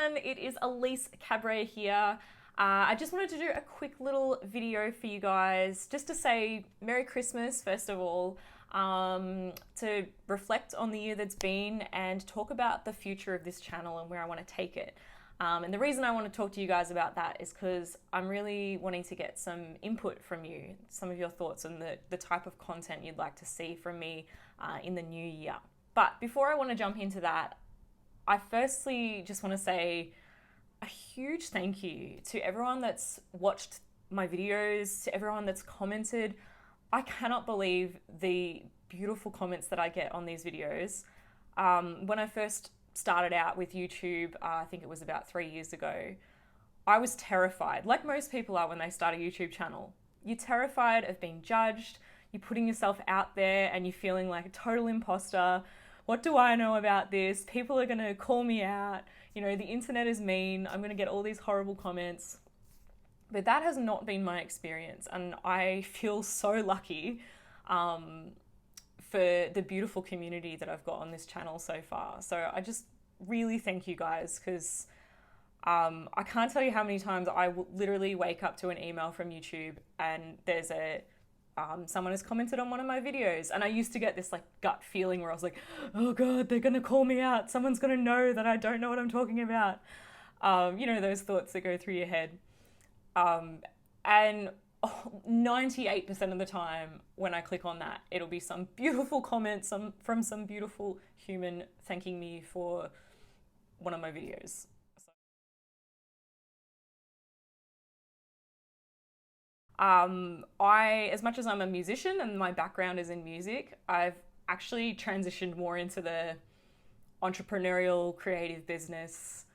everyone, it is Elise Cabre here. I just wanted to do a quick little video for you guys just to say Merry Christmas first of all, to reflect on the year that's been and talk about the future of this channel and where I want to take it. And the reason I want to talk to you guys about that is because I'm really wanting to get some input from you, some of your thoughts on the type of content you'd like to see from me in the new year. But before I want to jump into that, I firstly just want to say a huge thank you to everyone that's watched my videos, to everyone that's commented. I cannot believe the beautiful comments that I get on these videos. When I first started out with YouTube, I think it was about 3 years ago, I was terrified, like most people are when they start a YouTube channel. You're terrified of being judged, you're putting yourself out there and you're feeling like a total imposter. What do I know about this? People are gonna call me out. You know, the internet is mean. I'm gonna get all these horrible comments. But that has not been my experience. And I feel so lucky for the beautiful community that I've got on this channel so far. So I just really thank you guys, because I can't tell you how many times I literally wake up to an email from YouTube and there's someone has commented on one of my videos, and I used to get this like gut feeling where I was like, oh God, they're gonna call me out. Someone's gonna know that I don't know what I'm talking about. You know, those thoughts that go through your head. And 98% of the time when I click on that, it'll be some beautiful comment from some beautiful human thanking me for one of my videos. As much as I'm a musician and my background is in music, I've actually transitioned more into the entrepreneurial creative business,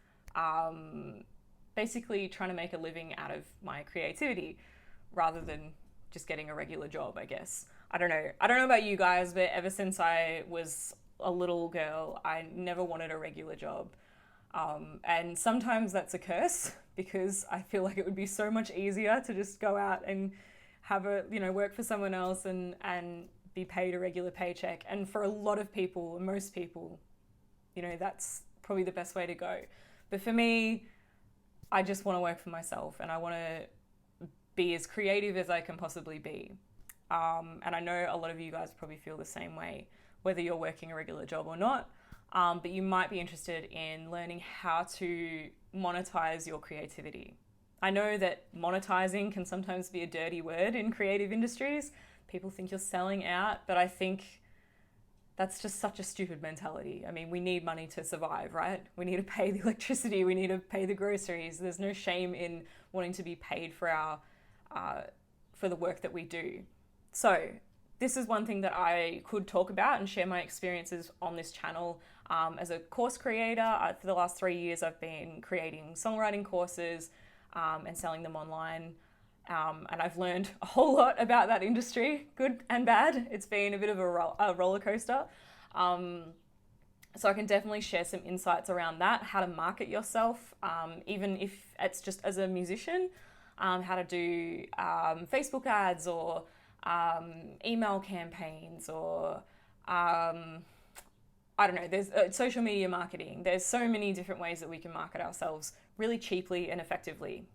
basically trying to make a living out of my creativity rather than just getting a regular job, I guess. I don't know about you guys, but ever since I was a little girl, I never wanted a regular job. And sometimes that's a curse, because I feel like it would be so much easier to just go out and have work for someone else and be paid a regular paycheck. And for a lot of people, most people, that's probably the best way to go. But for me, I just want to work for myself and I want to be as creative as I can possibly be. And I know a lot of you guys probably feel the same way, whether you're working a regular job or not. But you might be interested in learning how to monetize your creativity. I know that monetizing can sometimes be a dirty word in creative industries. People think you're selling out, but I think that's just such a stupid mentality. I mean, we need money to survive, right? We need to pay the electricity, we need to pay the groceries. There's no shame in wanting to be paid for for the work that we do. So this is one thing that I could talk about and share my experiences on this channel. As a course creator, for the last 3 years, I've been creating songwriting courses and selling them online. And I've learned a whole lot about that industry, good and bad. It's been a bit of a roller coaster. So I can definitely share some insights around that, how to market yourself, even if it's just as a musician, how to do Facebook ads or email campaigns or I don't know, there's social media marketing. There's so many different ways that we can market ourselves really cheaply and effectively.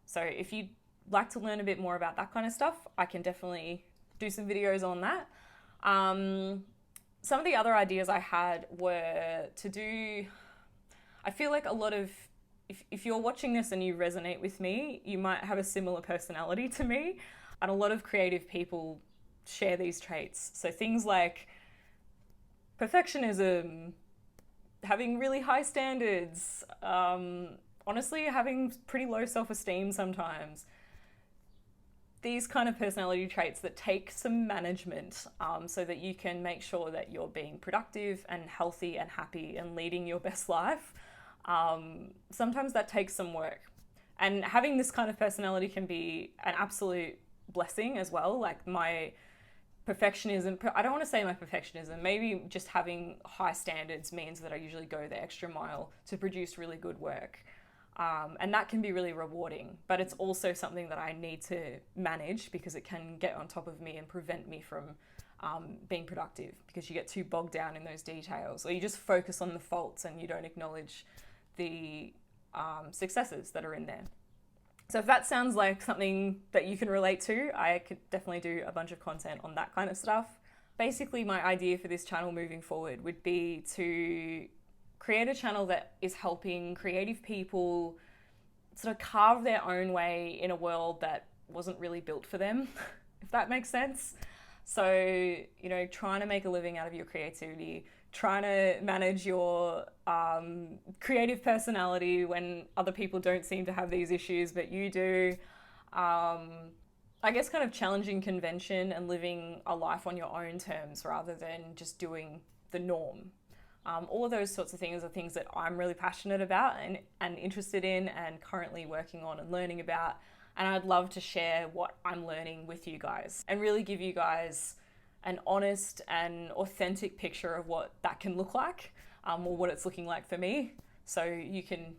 So if you'd like to learn a bit more about that kind of stuff, I can definitely do some videos on that. Some of the other ideas I had were to do, I feel like a lot of, if you're watching this and you resonate with me, you might have a similar personality to me. And a lot of creative people share these traits. So things like perfectionism, having really high standards, honestly, having pretty low self-esteem sometimes. These kind of personality traits that take some management so that you can make sure that you're being productive and healthy and happy and leading your best life. Sometimes that takes some work. And having this kind of personality can be an absolute blessing as well. Like my perfectionism, I don't want to say my perfectionism, maybe just having high standards means that I usually go the extra mile to produce really good work. And that can be really rewarding, but it's also something that I need to manage because it can get on top of me and prevent me from being productive, because you get too bogged down in those details, or you just focus on the faults and you don't acknowledge the successes that are in there. So if that sounds like something that you can relate to, I could definitely do a bunch of content on that kind of stuff. Basically, my idea for this channel moving forward would be to create a channel that is helping creative people sort of carve their own way in a world that wasn't really built for them, if that makes sense. So, you know, trying to make a living out of your creativity, trying to manage your creative personality when other people don't seem to have these issues, but you do. I guess kind of challenging convention and living a life on your own terms rather than just doing the norm. All of those sorts of things are things that I'm really passionate about and interested in and currently working on and learning about. And I'd love to share what I'm learning with you guys and really give you guys an honest and authentic picture of what that can look like, or what it's looking like for me, so you can,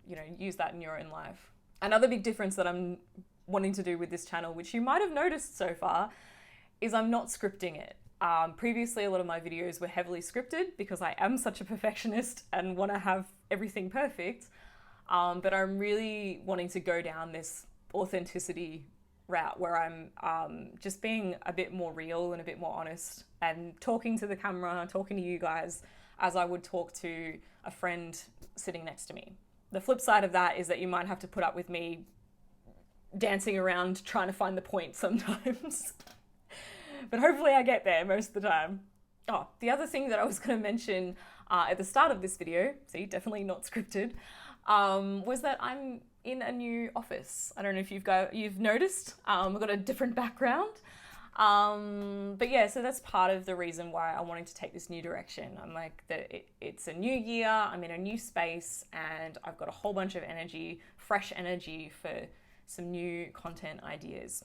you know, use that in your own life. Another big difference that I'm wanting to do with this channel, which you might have noticed so far, is I'm not scripting it. Previously, a lot of my videos were heavily scripted because I am such a perfectionist and want to have everything perfect, but I'm really wanting to go down this authenticity route where I'm just being a bit more real and a bit more honest and talking to the camera, talking to you guys as I would talk to a friend sitting next to me. The flip side of that is that you might have to put up with me dancing around trying to find the point sometimes. But hopefully I get there most of the time. Oh, the other thing that I was going to mention at the start of this video, see, definitely not scripted, was that I'm in a new office. I don't know if you've noticed. I've got a different background. But yeah, so that's part of the reason why I wanted to take this new direction. I'm like, it's a new year, I'm in a new space, and I've got a whole bunch of energy, fresh energy for some new content ideas.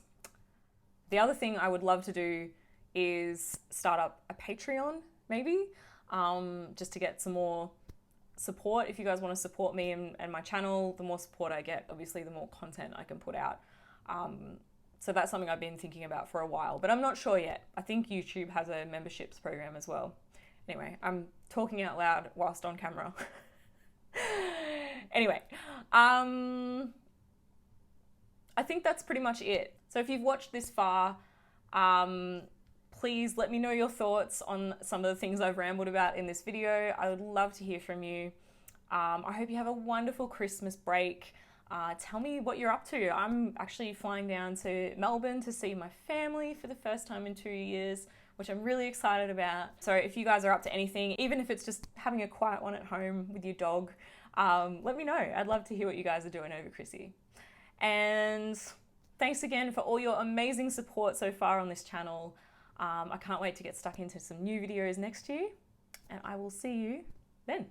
The other thing I would love to do is start up a Patreon, maybe, just to get some more support. If you guys want to support me and my channel, the more support I get, obviously the more content I can put out. So that's something I've been thinking about for a while, but I'm not sure yet. I think YouTube has a memberships program as well. Anyway, I'm talking out loud whilst on camera. Anyway, I think that's pretty much it. So if you've watched this far, please let me know your thoughts on some of the things I've rambled about in this video. I would love to hear from you. I hope you have a wonderful Christmas break. Tell me what you're up to. I'm actually flying down to Melbourne to see my family for the first time in 2 years, which I'm really excited about. So if you guys are up to anything, even if it's just having a quiet one at home with your dog, let me know. I'd love to hear what you guys are doing over Chrissy. And thanks again for all your amazing support so far on this channel. I can't wait to get stuck into some new videos next year, and I will see you then.